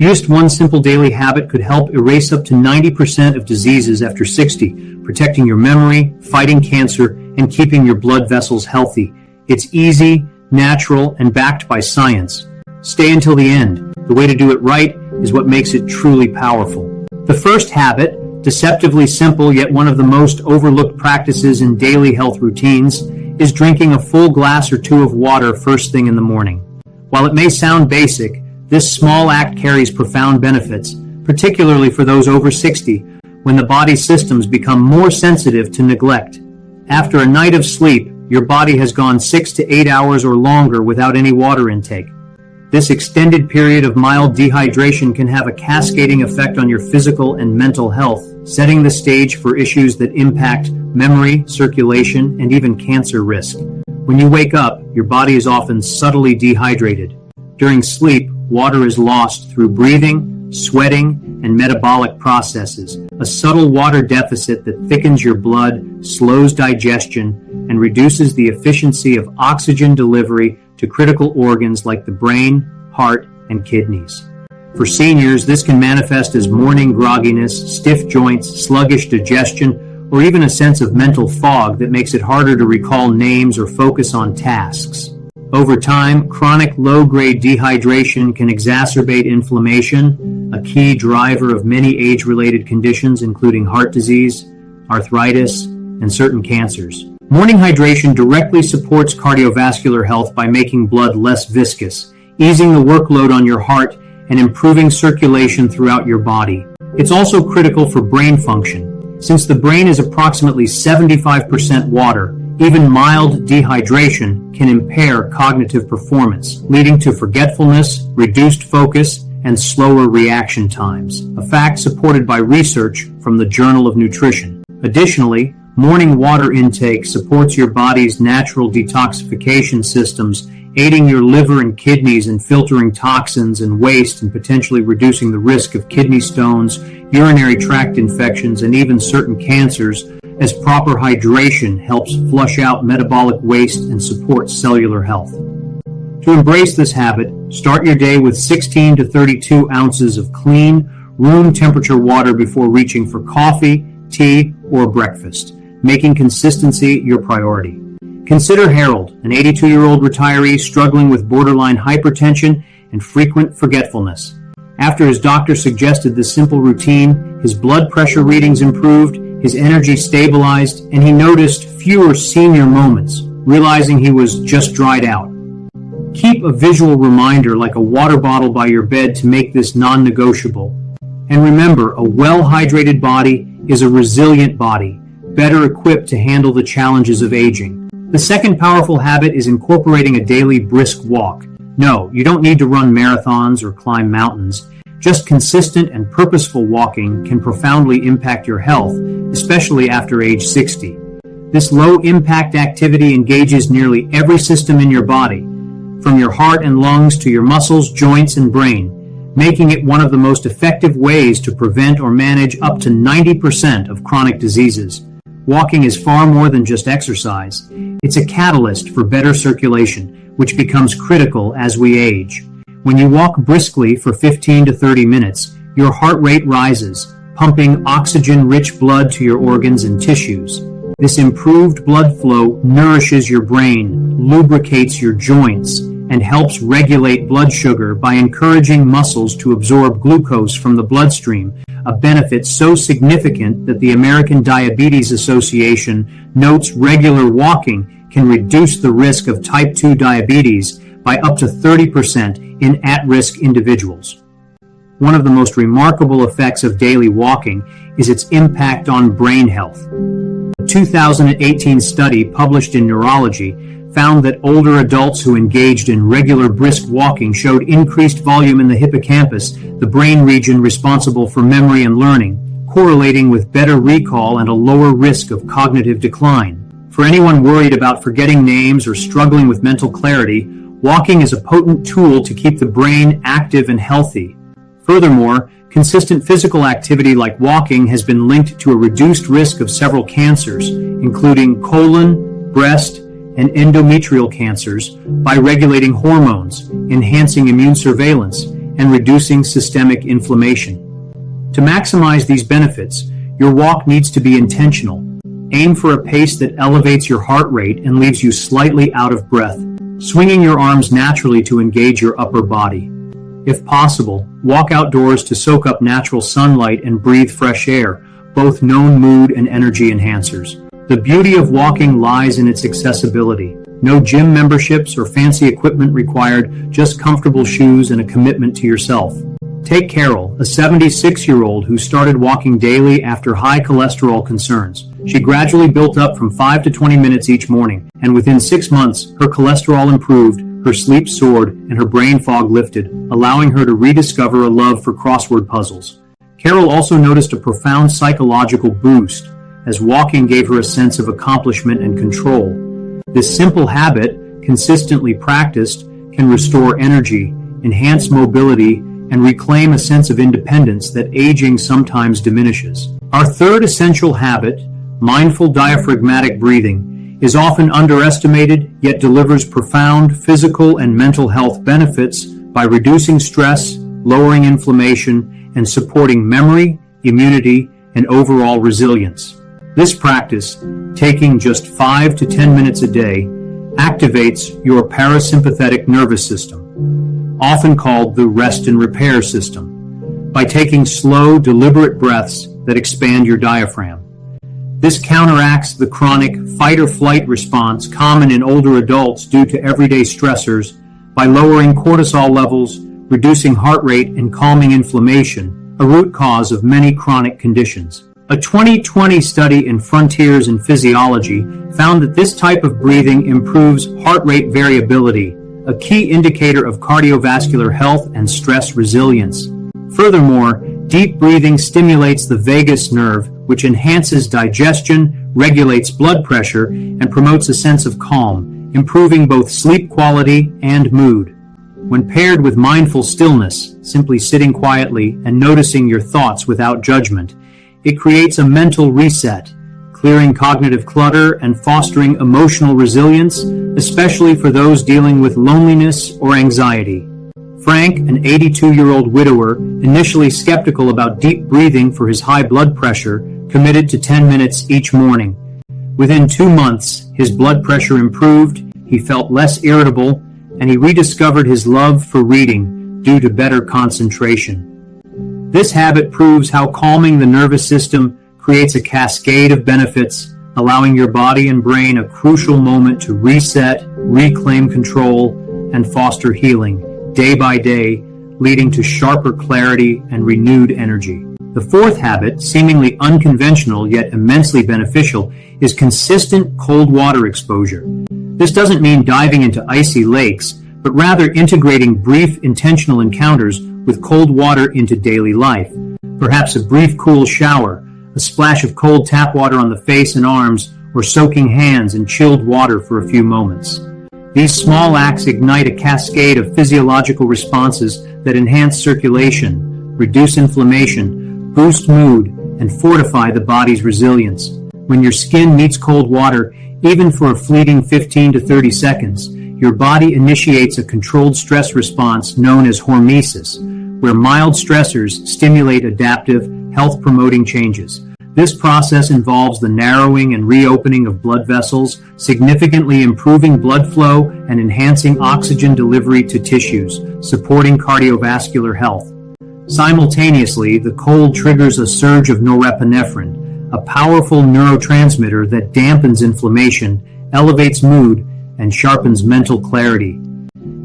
Just one simple daily habit could help erase up to 90% of diseases after 60, protecting your memory, fighting cancer, and keeping your blood vessels healthy. It's easy, natural, and backed by science. Stay until the end. The way to do it right is what makes it truly powerful. The first habit, deceptively simple yet one of the most overlooked practices in daily health routines, is drinking a full glass or two of water first thing in the morning. While it may sound basic, this small act carries profound benefits, particularly for those over 60, when the body's systems become more sensitive to neglect. After a night of sleep, your body has gone 6 to 8 hours or longer without any water intake. This extended period of mild dehydration can have a cascading effect on your physical and mental health, setting the stage for issues that impact memory, circulation, and even cancer risk. When you wake up, your body is often subtly dehydrated. During sleep, water is lost through breathing, sweating, and metabolic processes, a subtle water deficit that thickens your blood, slows digestion, and reduces the efficiency of oxygen delivery to critical organs like the brain, heart, and kidneys. For seniors, this can manifest as morning grogginess, stiff joints, sluggish digestion, or even a sense of mental fog that makes it harder to recall names or focus on tasks. Over time, chronic low-grade dehydration can exacerbate inflammation, a key driver of many age-related conditions including heart disease, arthritis, and certain cancers. Morning hydration directly supports cardiovascular health by making blood less viscous, easing the workload on your heart, and improving circulation throughout your body. It's also critical for brain function. Since the brain is approximately 75% water, even mild dehydration can impair cognitive performance, leading to forgetfulness, reduced focus, and slower reaction times, a fact supported by research from the Journal of Nutrition. Additionally, morning water intake supports your body's natural detoxification systems, aiding your liver and kidneys in filtering toxins and waste and potentially reducing the risk of kidney stones, urinary tract infections, and even certain cancers, as proper hydration helps flush out metabolic waste and support cellular health. To embrace this habit, start your day with 16 to 32 ounces of clean, room temperature water before reaching for coffee, tea, or breakfast, making consistency your priority. Consider Harold, an 82-year-old retiree struggling with borderline hypertension and frequent forgetfulness. After his doctor suggested this simple routine, his blood pressure readings improved, his energy stabilized, and he noticed fewer senior moments, realizing he was just dried out. Keep a visual reminder like a water bottle by your bed to make this non-negotiable. And remember, a well-hydrated body is a resilient body, better equipped to handle the challenges of aging. The second powerful habit is incorporating a daily brisk walk. No, you don't need to run marathons or climb mountains. Just consistent and purposeful walking can profoundly impact your health, especially after age 60. This low-impact activity engages nearly every system in your body, from your heart and lungs to your muscles, joints, and brain, making it one of the most effective ways to prevent or manage up to 90% of chronic diseases. Walking is far more than just exercise. It's a catalyst for better circulation, which becomes critical as we age. When you walk briskly for 15 to 30 minutes, your heart rate rises, pumping oxygen-rich blood to your organs and tissues. This improved blood flow nourishes your brain, lubricates your joints, and helps regulate blood sugar by encouraging muscles to absorb glucose from the bloodstream, a benefit so significant that the American Diabetes Association notes regular walking can reduce the risk of type 2 diabetes by up to 30% in at-risk individuals. One of the most remarkable effects of daily walking is its impact on brain health. A 2018 study published in Neurology found that older adults who engaged in regular brisk walking showed increased volume in the hippocampus, the brain region responsible for memory and learning, correlating with better recall and a lower risk of cognitive decline. For anyone worried about forgetting names or struggling with mental clarity, walking is a potent tool to keep the brain active and healthy. Furthermore, consistent physical activity like walking has been linked to a reduced risk of several cancers, including colon, breast, and endometrial cancers, by regulating hormones, enhancing immune surveillance, and reducing systemic inflammation. To maximize these benefits, your walk needs to be intentional. Aim for a pace that elevates your heart rate and leaves you slightly out of breath, swinging your arms naturally to engage your upper body. If possible, walk outdoors to soak up natural sunlight and breathe fresh air, both known mood and energy enhancers. The beauty of walking lies in its accessibility. No gym memberships or fancy equipment required, just comfortable shoes and a commitment to yourself. Take Carol, a 76-year-old who started walking daily after high cholesterol concerns. She gradually built up from 5 to 20 minutes each morning, and within 6 months, her cholesterol improved, her sleep soared, and her brain fog lifted, allowing her to rediscover a love for crossword puzzles. Carol also noticed a profound psychological boost, as walking gave her a sense of accomplishment and control. This simple habit, consistently practiced, can restore energy, enhance mobility, and reclaim a sense of independence that aging sometimes diminishes. Our third essential habit, mindful diaphragmatic breathing, is often underestimated yet delivers profound physical and mental health benefits by reducing stress, lowering inflammation, and supporting memory, immunity, and overall resilience. This practice, taking just 5 to 10 minutes a day, activates your parasympathetic nervous system, often called the rest and repair system, by taking slow, deliberate breaths that expand your diaphragm. This counteracts the chronic fight-or-flight response common in older adults due to everyday stressors by lowering cortisol levels, reducing heart rate, and calming inflammation, a root cause of many chronic conditions. A 2020 study in Frontiers in Physiology found that this type of breathing improves heart rate variability, a key indicator of cardiovascular health and stress resilience. Furthermore, deep breathing stimulates the vagus nerve, which enhances digestion, regulates blood pressure, and promotes a sense of calm, improving both sleep quality and mood. When paired with mindful stillness, simply sitting quietly and noticing your thoughts without judgment, it creates a mental reset, clearing cognitive clutter and fostering emotional resilience, especially for those dealing with loneliness or anxiety. Frank, an 82-year-old widower, initially skeptical about deep breathing for his high blood pressure, committed to 10 minutes each morning. Within 2 months, his blood pressure improved, he felt less irritable, and he rediscovered his love for reading due to better concentration. This habit proves how calming the nervous system creates a cascade of benefits, allowing your body and brain a crucial moment to reset, reclaim control, and foster healing day by day, leading to sharper clarity and renewed energy. The fourth habit, seemingly unconventional yet immensely beneficial, is consistent cold water exposure. This doesn't mean diving into icy lakes, but rather integrating brief intentional encounters with cold water into daily life. Perhaps a brief cool shower, a splash of cold tap water on the face and arms, or soaking hands in chilled water for a few moments. These small acts ignite a cascade of physiological responses that enhance circulation, reduce inflammation, boost mood, and fortify the body's resilience. When your skin meets cold water, even for a fleeting 15 to 30 seconds, your body initiates a controlled stress response known as hormesis, where mild stressors stimulate adaptive, health-promoting changes. This process involves the narrowing and reopening of blood vessels, significantly improving blood flow and enhancing oxygen delivery to tissues, supporting cardiovascular health. Simultaneously, the cold triggers a surge of norepinephrine, a powerful neurotransmitter that dampens inflammation, elevates mood, and sharpens mental clarity.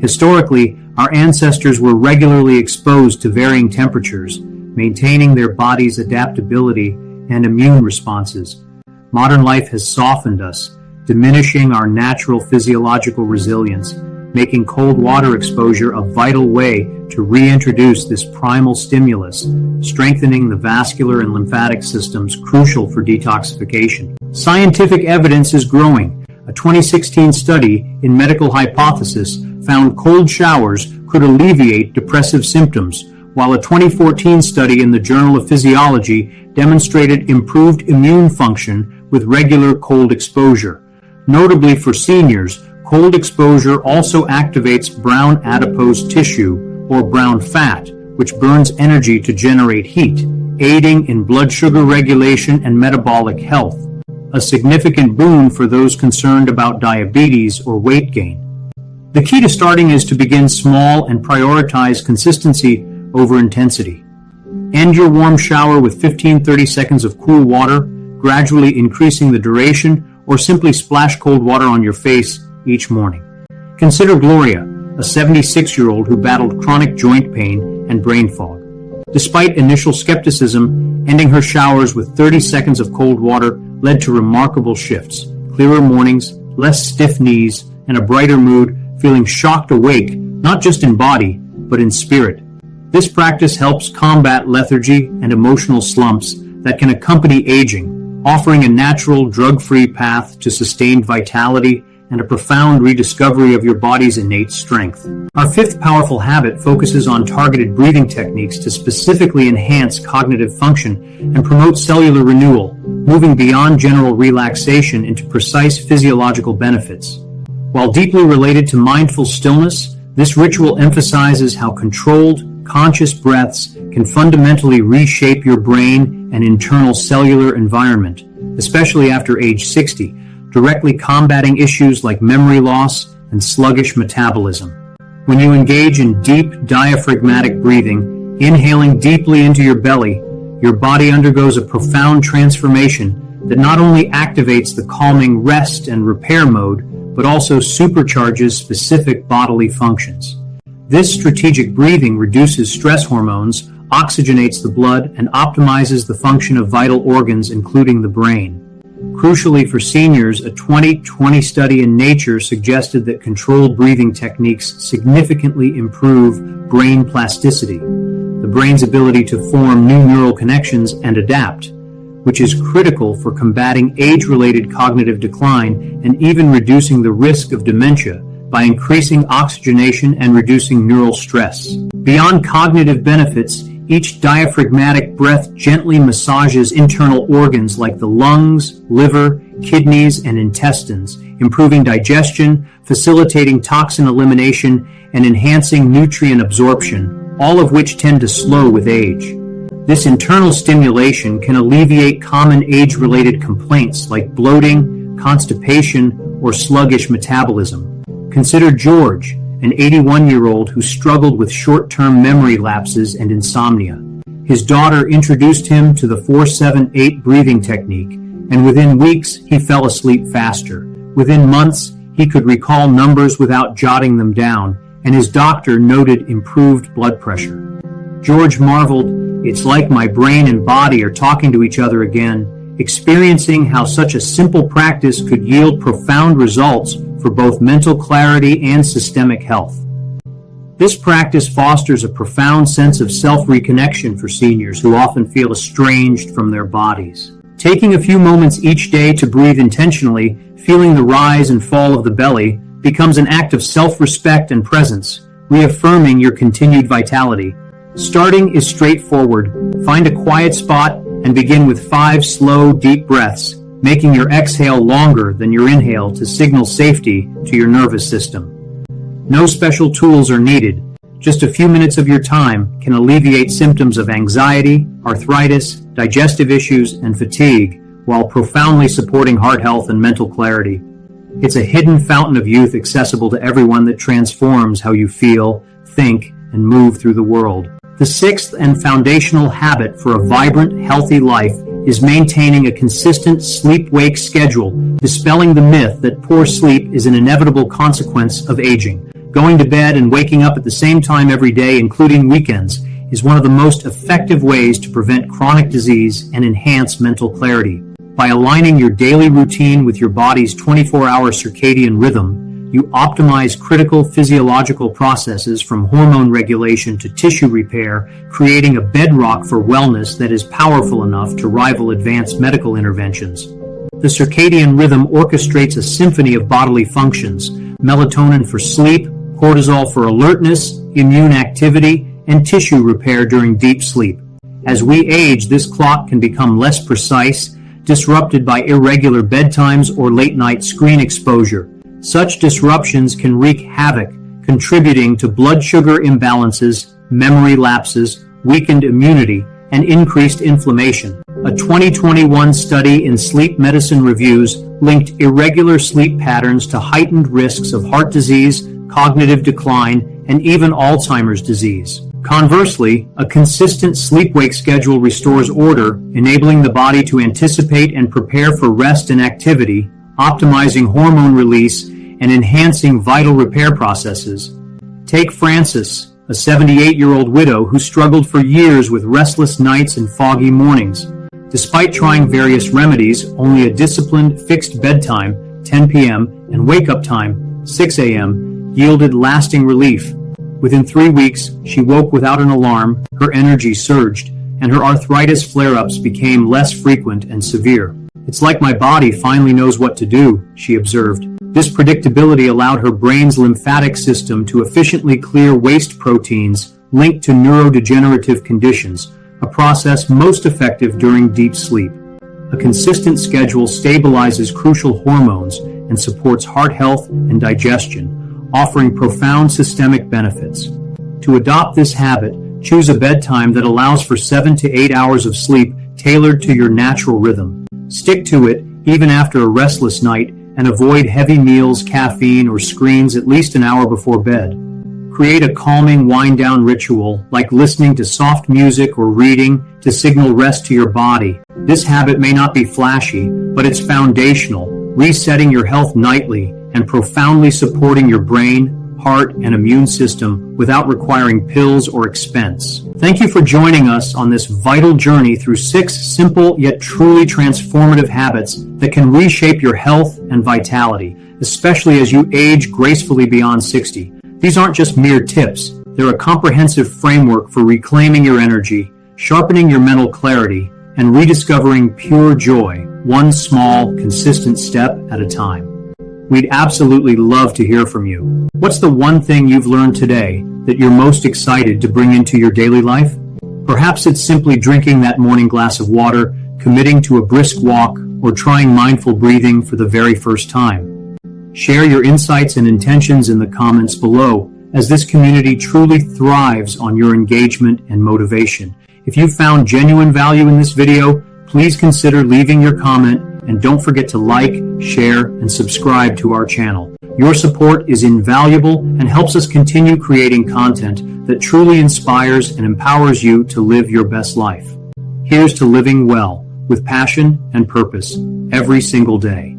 Historically, our ancestors were regularly exposed to varying temperatures, maintaining their body's adaptability and immune responses. Modern life has softened us, diminishing our natural physiological resilience, making cold water exposure a vital way to reintroduce this primal stimulus, strengthening the vascular and lymphatic systems crucial for detoxification. Scientific evidence is growing. A 2016 study in Medical Hypothesis found cold showers could alleviate depressive symptoms, while a 2014 study in the Journal of Physiology demonstrated improved immune function with regular cold exposure. Notably for seniors, cold exposure also activates brown adipose tissue, or brown fat, which burns energy to generate heat, aiding in blood sugar regulation and metabolic health, a significant boon for those concerned about diabetes or weight gain. The key to starting is to begin small and prioritize consistency over intensity. End your warm shower with 15-30 seconds of cool water, gradually increasing the duration, or simply splash cold water on your face each morning. Consider Gloria, a 76-year-old who battled chronic joint pain and brain fog. Despite initial skepticism, ending her showers with 30 seconds of cold water led to remarkable shifts, clearer mornings, less stiff knees, and a brighter mood, feeling shocked awake, not just in body, but in spirit. This practice helps combat lethargy and emotional slumps that can accompany aging, offering a natural, drug-free path to sustained vitality and a profound rediscovery of your body's innate strength. Our fifth powerful habit focuses on targeted breathing techniques to specifically enhance cognitive function and promote cellular renewal, moving beyond general relaxation into precise physiological benefits. While deeply related to mindful stillness, this ritual emphasizes how controlled, conscious breaths can fundamentally reshape your brain and internal cellular environment, especially after age 60, directly combating issues like memory loss and sluggish metabolism. When you engage in deep diaphragmatic breathing, inhaling deeply into your belly, your body undergoes a profound transformation that not only activates the calming rest and repair mode, but also supercharges specific bodily functions. This strategic breathing reduces stress hormones, oxygenates the blood, and optimizes the function of vital organs, including the brain. Crucially for seniors, a 2020 study in Nature suggested that controlled breathing techniques significantly improve brain plasticity, the brain's ability to form new neural connections and adapt, which is critical for combating age-related cognitive decline and even reducing the risk of dementia by increasing oxygenation and reducing neural stress. Beyond cognitive benefits, each diaphragmatic breath gently massages internal organs like the lungs, liver, kidneys, and intestines, improving digestion, facilitating toxin elimination, and enhancing nutrient absorption, all of which tend to slow with age. This internal stimulation can alleviate common age-related complaints like bloating, constipation, or sluggish metabolism. Consider George, an 81-year-old who struggled with short-term memory lapses and insomnia. His daughter introduced him to the 4-7-8 breathing technique, and within weeks, he fell asleep faster. Within months, he could recall numbers without jotting them down, and his doctor noted improved blood pressure. George marveled, "It's like my brain and body are talking to each other again," experiencing how such a simple practice could yield profound results for both mental clarity and systemic health. This practice fosters a profound sense of self-reconnection for seniors who often feel estranged from their bodies. Taking a few moments each day to breathe intentionally, feeling the rise and fall of the belly, becomes an act of self-respect and presence, reaffirming your continued vitality. Starting is straightforward. Find a quiet spot and begin with 5 slow, deep breaths, making your exhale longer than your inhale to signal safety to your nervous system. No special tools are needed. Just a few minutes of your time can alleviate symptoms of anxiety, arthritis, digestive issues, and fatigue, while profoundly supporting heart health and mental clarity. It's a hidden fountain of youth accessible to everyone that transforms how you feel, think, and move through the world. The sixth and foundational habit for a vibrant, healthy life is maintaining a consistent sleep-wake schedule, dispelling the myth that poor sleep is an inevitable consequence of aging. Going to bed and waking up at the same time every day, including weekends, is one of the most effective ways to prevent chronic disease and enhance mental clarity. By aligning your daily routine with your body's 24-hour circadian rhythm, you optimize critical physiological processes from hormone regulation to tissue repair, creating a bedrock for wellness that is powerful enough to rival advanced medical interventions. The circadian rhythm orchestrates a symphony of bodily functions: melatonin for sleep, cortisol for alertness, immune activity, and tissue repair during deep sleep. As we age, this clock can become less precise, disrupted by irregular bedtimes or late-night screen exposure. Such disruptions can wreak havoc, contributing to blood sugar imbalances, memory lapses, weakened immunity, and increased inflammation. A 2021 study in Sleep Medicine Reviews linked irregular sleep patterns to heightened risks of heart disease, cognitive decline, and even Alzheimer's disease. Conversely, a consistent sleep-wake schedule restores order, enabling the body to anticipate and prepare for rest and activity, optimizing hormone release, and enhancing vital repair processes. Take Frances, a 78-year-old widow who struggled for years with restless nights and foggy mornings. Despite trying various remedies, only a disciplined, fixed bedtime, 10 p.m., and wake-up time, 6 a.m., yielded lasting relief. Within 3 weeks, she woke without an alarm, her energy surged, and her arthritis flare-ups became less frequent and severe. "It's like my body finally knows what to do," she observed. This predictability allowed her brain's lymphatic system to efficiently clear waste proteins linked to neurodegenerative conditions, a process most effective during deep sleep. A consistent schedule stabilizes crucial hormones and supports heart health and digestion, offering profound systemic benefits. To adopt this habit, choose a bedtime that allows for 7 to 8 hours of sleep tailored to your natural rhythm. Stick to it even after a restless night, and avoid heavy meals, caffeine, or screens at least an hour before bed. Create a calming wind-down ritual, like listening to soft music or reading, to signal rest to your body. This habit may not be flashy, but it's foundational, resetting your health nightly and profoundly supporting your brain, heart, and immune system without requiring pills or expense. Thank you for joining us on this vital journey through 6 simple yet truly transformative habits that can reshape your health and vitality, especially as you age gracefully beyond 60. These aren't just mere tips. They're a comprehensive framework for reclaiming your energy, sharpening your mental clarity, and rediscovering pure joy, one small, consistent step at a time. We'd absolutely love to hear from you. What's the one thing you've learned today that you're most excited to bring into your daily life? Perhaps it's simply drinking that morning glass of water, committing to a brisk walk, or trying mindful breathing for the very first time. Share your insights and intentions in the comments below, as this community truly thrives on your engagement and motivation. If you found genuine value in this video, please consider leaving your comment, and don't forget to like, share, and subscribe to our channel. Your support is invaluable and helps us continue creating content that truly inspires and empowers you to live your best life. Here's to living well, with passion and purpose, every single day.